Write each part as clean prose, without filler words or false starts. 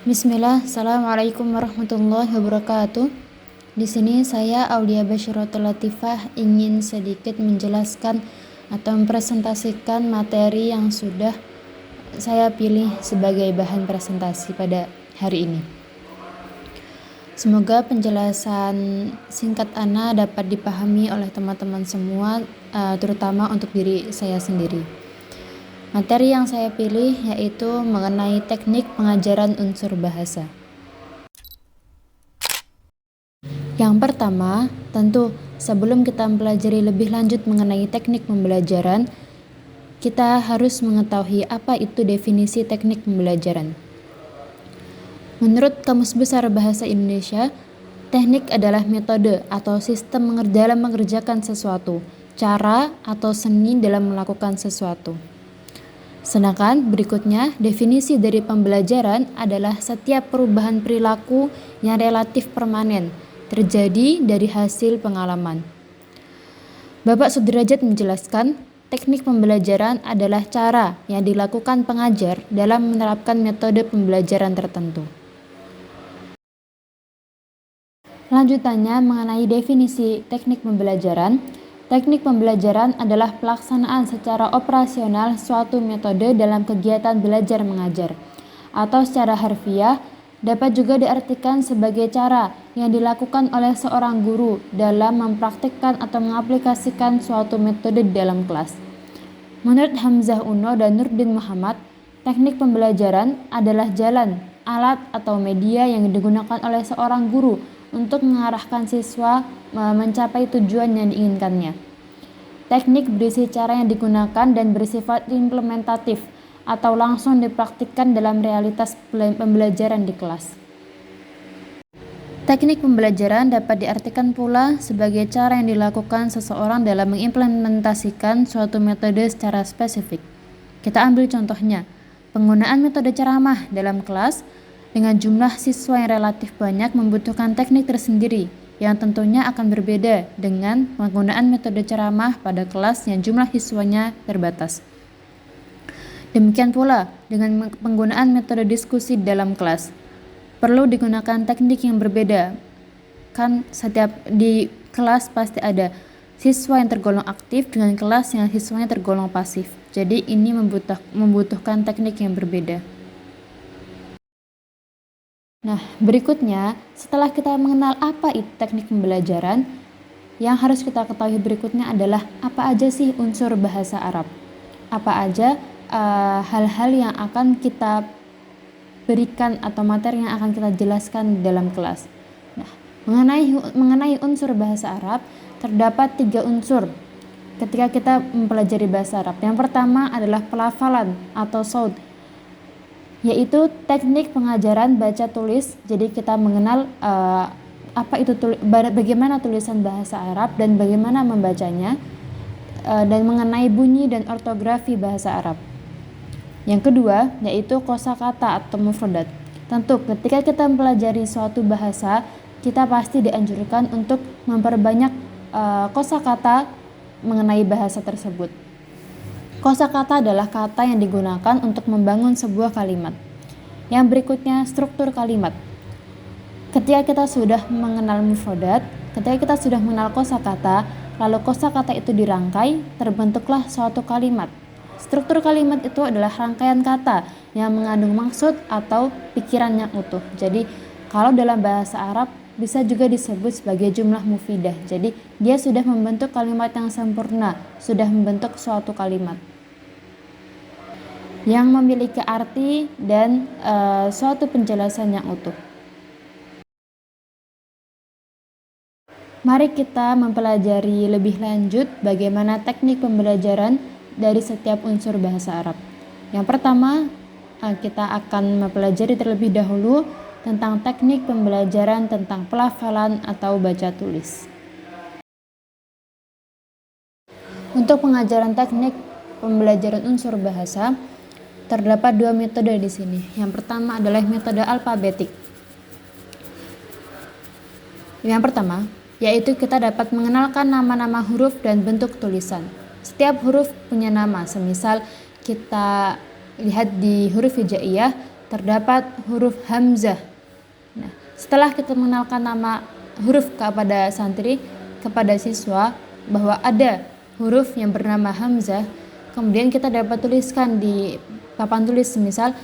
Bismillah, Assalamualaikum warahmatullahi wabarakatuh. Di sini saya Aulia Basyiratul Latifah ingin sedikit menjelaskan atau mempresentasikan materi yang sudah saya pilih sebagai bahan presentasi pada hari ini. Semoga penjelasan singkat Ana dapat dipahami oleh teman-teman semua, terutama untuk diri saya sendiri. Materi yang saya pilih yaitu mengenai teknik pengajaran unsur bahasa. Yang pertama, tentu sebelum kita mempelajari lebih lanjut mengenai teknik pembelajaran, kita harus mengetahui apa itu definisi teknik pembelajaran. Menurut Kamus Besar Bahasa Indonesia, teknik adalah metode atau sistem dalam mengerjakan sesuatu, cara atau seni dalam melakukan sesuatu. Sedangkan berikutnya, definisi dari pembelajaran adalah setiap perubahan perilaku yang relatif permanen, terjadi dari hasil pengalaman. Bapak Sudrajat menjelaskan, teknik pembelajaran adalah cara yang dilakukan pengajar dalam menerapkan metode pembelajaran tertentu. Lanjutannya mengenai definisi teknik pembelajaran. Teknik pembelajaran adalah pelaksanaan secara operasional suatu metode dalam kegiatan belajar mengajar, atau secara harfiah dapat juga diartikan sebagai cara yang dilakukan oleh seorang guru dalam mempraktikkan atau mengaplikasikan suatu metode di dalam kelas. Menurut Hamzah Uno dan Nurdin Muhammad, teknik pembelajaran adalah jalan, alat atau media yang digunakan oleh seorang guru untuk mengarahkan siswa mencapai tujuan yang diinginkannya. Teknik berisi cara yang digunakan dan bersifat implementatif atau langsung dipraktikkan dalam realitas pembelajaran di kelas. Teknik pembelajaran dapat diartikan pula sebagai cara yang dilakukan seseorang dalam mengimplementasikan suatu metode secara spesifik. Kita ambil contohnya, penggunaan metode ceramah dalam kelas dengan jumlah siswa yang relatif banyak membutuhkan teknik tersendiri yang tentunya akan berbeda dengan penggunaan metode ceramah pada kelas yang jumlah siswanya terbatas. Demikian pula dengan penggunaan metode diskusi dalam kelas. Perlu digunakan teknik yang berbeda. Kan setiap di kelas pasti ada siswa yang tergolong aktif dengan kelas yang siswanya tergolong pasif. Jadi ini membutuhkan teknik yang berbeda. Nah, berikutnya, setelah kita mengenal apa itu teknik pembelajaran, yang harus kita ketahui berikutnya adalah apa aja sih unsur bahasa Arab. Apa aja hal-hal yang akan kita berikan atau materi yang akan kita jelaskan dalam kelas. Nah, mengenai unsur bahasa Arab, terdapat 3 unsur ketika kita mempelajari bahasa Arab. Yang pertama adalah pelafalan atau saud, yaitu teknik pengajaran baca tulis. Jadi kita mengenal bagaimana tulisan bahasa Arab dan bagaimana membacanya, dan mengenai bunyi dan ortografi bahasa Arab. Yang kedua yaitu kosakata atau mufradat. Tentu ketika kita mempelajari suatu bahasa, kita pasti dianjurkan untuk memperbanyak kosakata mengenai bahasa tersebut. Kosakata adalah kata yang digunakan untuk membangun sebuah kalimat. Yang berikutnya, struktur kalimat. Ketika kita sudah mengenal mufradat, ketika kita sudah mengenal kosakata, lalu kosakata itu dirangkai, terbentuklah suatu kalimat. Struktur kalimat itu adalah rangkaian kata yang mengandung maksud atau pikiran yang utuh. Jadi, kalau dalam bahasa Arab bisa juga disebut sebagai jumlah mufidah. Jadi, dia sudah membentuk kalimat yang sempurna, sudah membentuk suatu kalimat yang memiliki arti dan suatu penjelasan yang utuh. Mari kita mempelajari lebih lanjut bagaimana teknik pembelajaran dari setiap unsur bahasa Arab. Yang pertama, kita akan mempelajari terlebih dahulu tentang teknik pembelajaran tentang pelafalan atau baca tulis. Untuk pengajaran teknik pembelajaran unsur bahasa, terdapat 2 metode di sini. Yang pertama adalah metode alfabetik. Yang pertama, yaitu kita dapat mengenalkan nama-nama huruf dan bentuk tulisan. Setiap huruf punya nama, semisal kita lihat di huruf hijaiyah, terdapat huruf hamzah. Nah, setelah kita mengenalkan nama huruf kepada santri, kepada siswa bahwa ada huruf yang bernama hamzah, kemudian kita dapat tuliskan di papan tulis, misal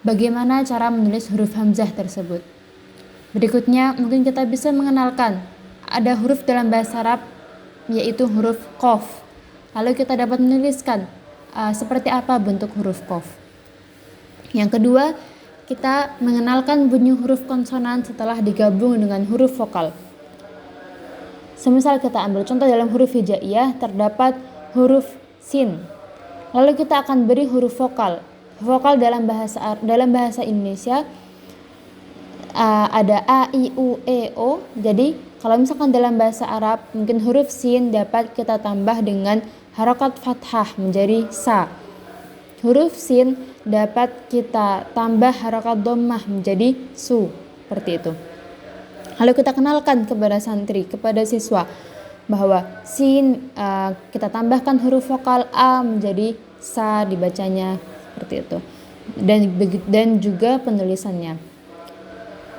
bagaimana cara menulis huruf hamzah tersebut. Berikutnya mungkin kita bisa mengenalkan ada huruf dalam bahasa Arab yaitu huruf qaf. Lalu kita dapat menuliskan seperti apa bentuk huruf qaf. Yang kedua, kita mengenalkan bunyi huruf konsonan setelah digabung dengan huruf vokal. Semisal kita ambil contoh dalam huruf hijaiyah terdapat huruf sin. Lalu kita akan beri huruf vokal. Vokal dalam bahasa Indonesia ada a, i, u, e, o. Jadi kalau misalkan dalam bahasa Arab mungkin huruf sin dapat kita tambah dengan harokat fathah menjadi sa. Huruf sin dapat kita tambah harokat dhammah menjadi su, seperti itu. Lalu kita kenalkan kepada santri, kepada siswa bahwa sin kita tambahkan huruf vokal a menjadi sa dibacanya, seperti itu. Dan juga penulisannya.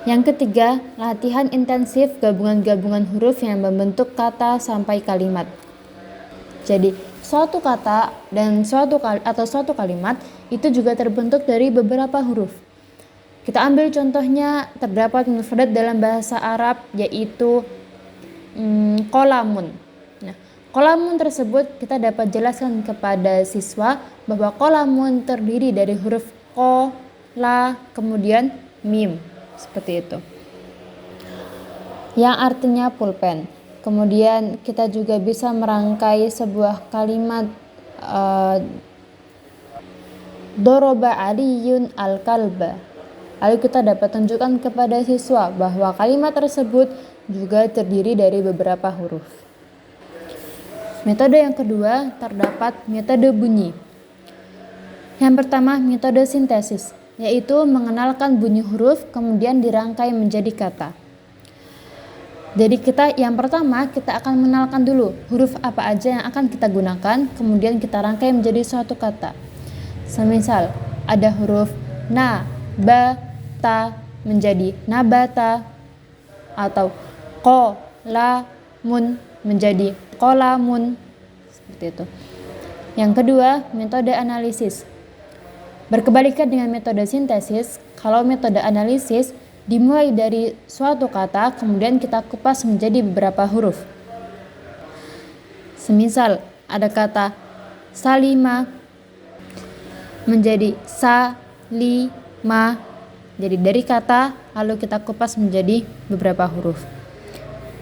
Yang ketiga, latihan intensif gabungan-gabungan huruf yang membentuk kata sampai kalimat. Jadi, suatu kata dan suatu kalimat itu juga terbentuk dari beberapa huruf. Kita ambil contohnya, terdapat mufrad dalam bahasa Arab yaitu qolamun. Nah, qolamun tersebut kita dapat jelaskan kepada siswa bahwa qolamun terdiri dari huruf qa, la, kemudian mim. Seperti itu, yang artinya pulpen. Kemudian kita juga bisa merangkai sebuah kalimat doroba aliyun al-kalba. Lalu kita dapat tunjukkan kepada siswa bahwa kalimat tersebut juga terdiri dari beberapa huruf. Metode yang kedua terdapat metode bunyi. Yang pertama, metode sintesis, yaitu mengenalkan bunyi huruf kemudian dirangkai menjadi kata. Jadi yang pertama kita akan mengenalkan dulu huruf apa aja yang akan kita gunakan, kemudian kita rangkai menjadi suatu kata. Semisal ada huruf na, ba, ta menjadi nabata, atau ko, la, mun menjadi qolamun, seperti itu. Yang kedua, metode analisis. Berkebalikan dengan metode sintesis, kalau metode analisis dimulai dari suatu kata kemudian kita kupas menjadi beberapa huruf. Semisal ada kata salima menjadi sa-li-ma. Jadi dari kata lalu kita kupas menjadi beberapa huruf.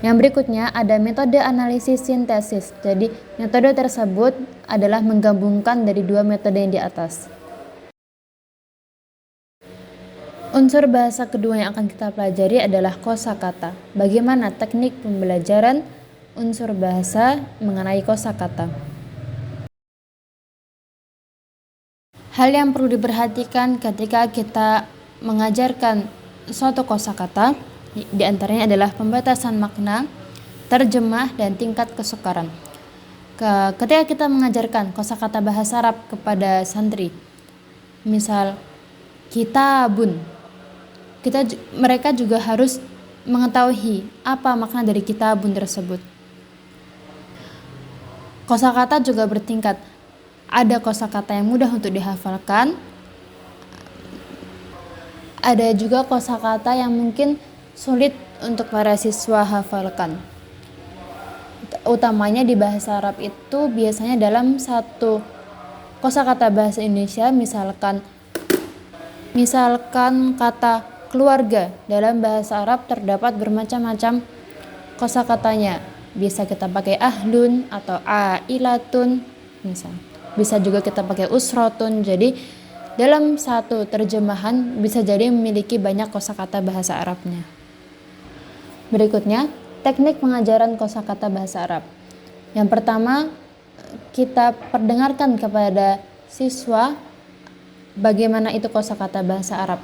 Yang berikutnya ada metode analisis sintesis. Jadi metode tersebut adalah menggabungkan dari dua metode yang di atas. Unsur bahasa kedua yang akan kita pelajari adalah kosakata. Bagaimana teknik pembelajaran unsur bahasa mengenai kosakata? Hal yang perlu diperhatikan ketika kita mengajarkan suatu kosakata di antaranya adalah pembatasan makna, terjemah, dan tingkat kesukaran. Ketika kita mengajarkan kosakata bahasa Arab kepada santri, misal kitabun, mereka juga harus mengetahui apa makna dari kitabun tersebut. Kosakata juga bertingkat. Ada kosakata yang mudah untuk dihafalkan, ada juga kosakata yang mungkin sulit untuk para siswa hafalkan. Utamanya di bahasa Arab itu biasanya dalam satu kosakata bahasa Indonesia, misalkan kata keluarga dalam bahasa Arab terdapat bermacam-macam kosakatanya. Bisa kita pakai ahlun atau ailatun, misal. Bisa juga kita pakai usrotun. Jadi dalam satu terjemahan bisa jadi memiliki banyak kosakata bahasa Arabnya. Berikutnya, teknik pengajaran kosakata bahasa Arab. Yang pertama, kita perdengarkan kepada siswa bagaimana itu kosakata bahasa Arab.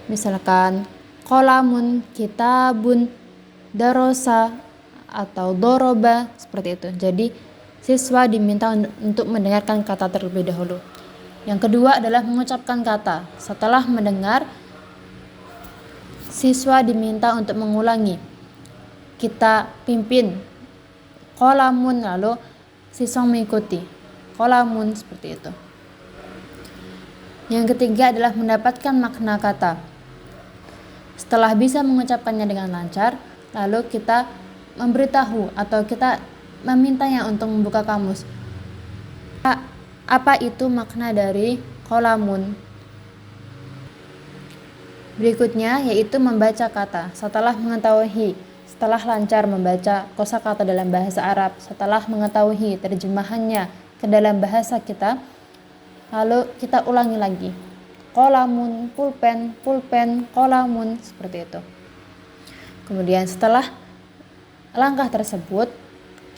Misalkan qolamun, kitabun, darosa, atau doroba, seperti itu. Jadi siswa diminta untuk mendengarkan kata terlebih dahulu. Yang kedua adalah mengucapkan kata. Setelah mendengar, siswa diminta untuk mengulangi. Kita pimpin qalamun, lalu siswa mengikuti qalamun, seperti itu. Yang ketiga adalah mendapatkan makna kata. Setelah bisa mengucapkannya dengan lancar, lalu kita memberitahu atau kita memintanya untuk membuka kamus. Apa itu makna dari qalamun? Berikutnya yaitu membaca kata. Setelah lancar membaca kosakata dalam bahasa Arab, setelah mengetahui terjemahannya ke dalam bahasa kita, lalu kita ulangi lagi. Qalamun, pulpen, qalamun, seperti itu. Kemudian setelah langkah tersebut,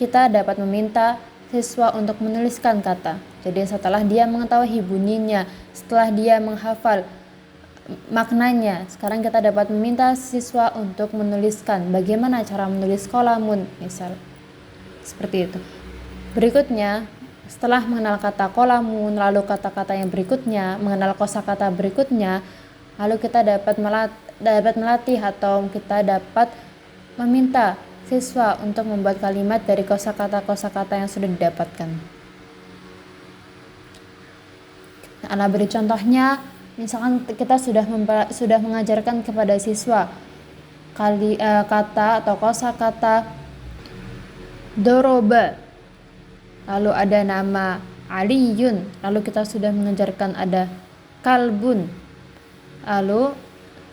kita dapat meminta siswa untuk menuliskan kata. Jadi setelah dia mengetahui bunyinya, setelah dia menghafal maknanya, sekarang kita dapat meminta siswa untuk menuliskan. Bagaimana cara menulis qalamun, misal. Seperti itu. Berikutnya, setelah mengenal kata qalamun, lalu kata-kata yang berikutnya, mengenal kosakata berikutnya, lalu kita dapat melatih atau kita dapat meminta siswa untuk membuat kalimat dari kosakata-kosakata yang sudah didapatkan. Ana beri contohnya, misalkan kita sudah mengajarkan kepada siswa kata atau kosakata doroba, lalu ada nama Aliyun, lalu kita sudah mengajarkan ada kalbun, lalu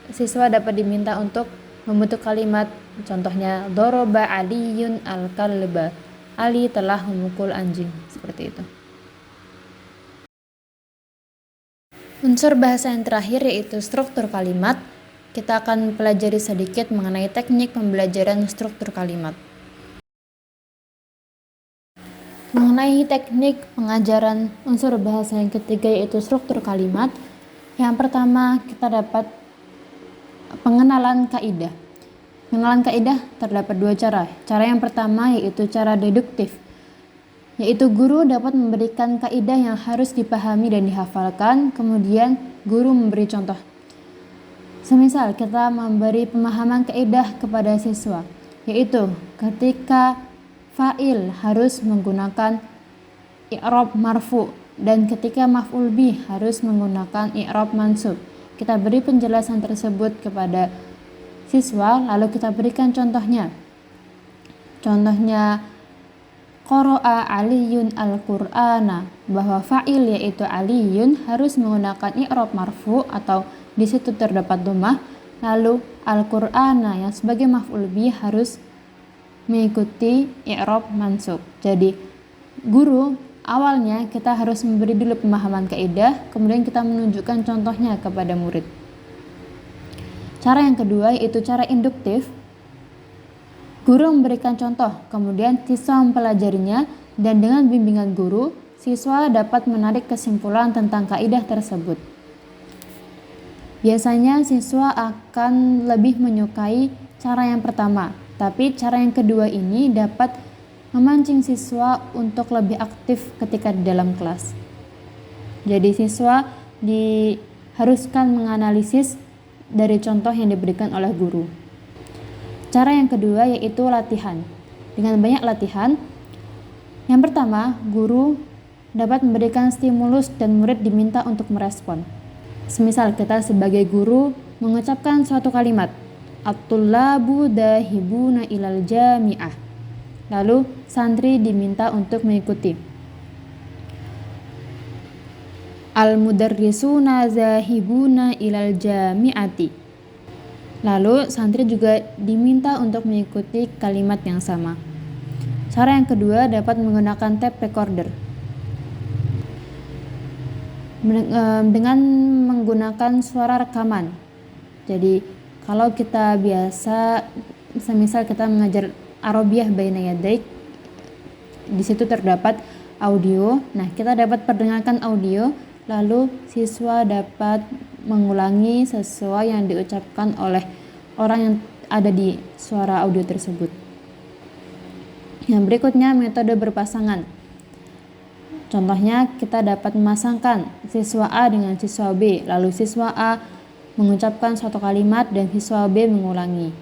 siswa dapat diminta untuk membentuk kalimat, contohnya doroba Aliyun al-kalba, Ali telah memukul anjing, seperti itu. Unsur bahasa yang terakhir yaitu struktur kalimat. Kita akan pelajari sedikit mengenai teknik pembelajaran struktur kalimat. Mengenai teknik pengajaran unsur bahasa yang ketiga yaitu struktur kalimat, yang pertama kita dapat pengenalan kaidah. Pengenalan kaidah terdapat dua cara. Cara yang pertama yaitu cara deduktif, yaitu guru dapat memberikan kaidah yang harus dipahami dan dihafalkan, kemudian guru memberi contoh. Semisal kita memberi pemahaman kaidah kepada siswa, yaitu ketika fa'il harus menggunakan i'rab marfu dan ketika maf'ul bih harus menggunakan i'rab mansub. Kita beri penjelasan tersebut kepada siswa, lalu kita berikan contohnya. Contohnya qara'a Aliyun al-Qur'ana, bahwa fa'il yaitu Aliyun harus menggunakan i'rab marfu atau di situ terdapat dhammah, lalu al-Qur'ana yang sebagai maf'ul bih harus mengikuti i'rab mansub. Jadi guru awalnya kita harus memberi dulu pemahaman kaidah, kemudian kita menunjukkan contohnya kepada murid. Cara yang kedua yaitu cara induktif. Guru memberikan contoh, kemudian siswa mempelajarinya, dan dengan bimbingan guru, siswa dapat menarik kesimpulan tentang kaidah tersebut. Biasanya siswa akan lebih menyukai cara yang pertama, tapi cara yang kedua ini dapat memancing siswa untuk lebih aktif ketika di dalam kelas. Jadi siswa diharuskan menganalisis dari contoh yang diberikan oleh guru. Cara yang kedua yaitu latihan. Dengan banyak latihan, yang pertama, guru dapat memberikan stimulus dan murid diminta untuk merespon. Semisal kita sebagai guru mengucapkan suatu kalimat, at-tullabu dahibuna ilal jami'ah. Lalu santri diminta untuk mengikuti. Al-mudarrisuna zahibuna ilal jami'ati. Lalu santri juga diminta untuk mengikuti kalimat yang sama. Cara yang kedua dapat menggunakan tape recorder. Dengan menggunakan suara rekaman. Jadi kalau kita biasa, semisal kita mengajar Arabiyah baina yadaik, di situ terdapat audio. Nah, kita dapat perdengarkan audio, lalu siswa dapat mengulangi sesuai yang diucapkan oleh orang yang ada di suara audio tersebut. Yang berikutnya metode berpasangan. Contohnya, kita dapat memasangkan siswa A dengan siswa B, lalu siswa A mengucapkan suatu kalimat dan siswa B mengulangi.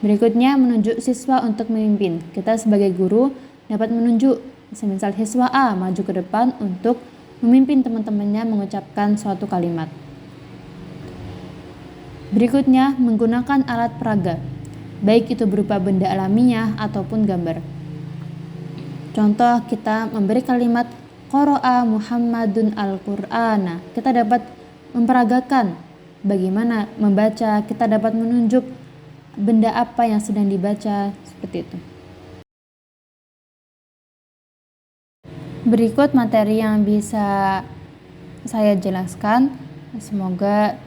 Berikutnya, menunjuk siswa untuk memimpin. Kita sebagai guru dapat menunjuk, semisal siswa A maju ke depan untuk memimpin teman-temannya mengucapkan suatu kalimat. Berikutnya, menggunakan alat peraga, baik itu berupa benda alamiah ataupun gambar. Contoh, kita memberi kalimat Qara'a Muhammadun al-Qur'ana. Kita dapat memperagakan bagaimana membaca, kita dapat menunjuk benda apa yang sedang dibaca, seperti itu. Berikut materi yang bisa saya jelaskan. Semoga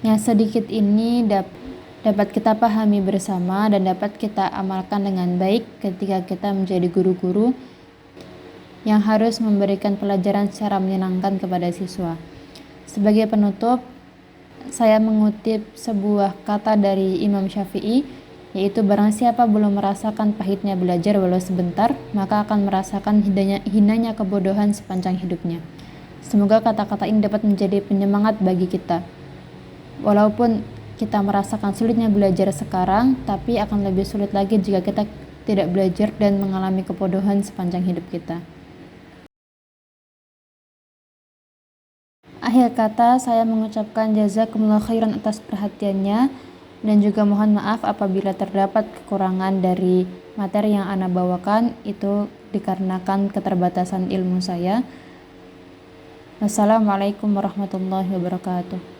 yang sedikit ini dapat kita pahami bersama dan dapat kita amalkan dengan baik ketika kita menjadi guru-guru yang harus memberikan pelajaran secara menyenangkan kepada siswa. Sebagai penutup, saya mengutip sebuah kata dari Imam Syafi'i, yaitu barang siapa belum merasakan pahitnya belajar walau sebentar, maka akan merasakan hinanya kebodohan sepanjang hidupnya. Semoga kata-kata ini dapat menjadi penyemangat bagi kita. Walaupun kita merasakan sulitnya belajar sekarang, tapi akan lebih sulit lagi jika kita tidak belajar dan mengalami kebodohan sepanjang hidup kita. Akhir kata, saya mengucapkan jazakumullah khairan atas perhatiannya dan juga mohon maaf apabila terdapat kekurangan dari materi yang Ana bawakan, itu dikarenakan keterbatasan ilmu saya. Wassalamualaikum warahmatullahi wabarakatuh.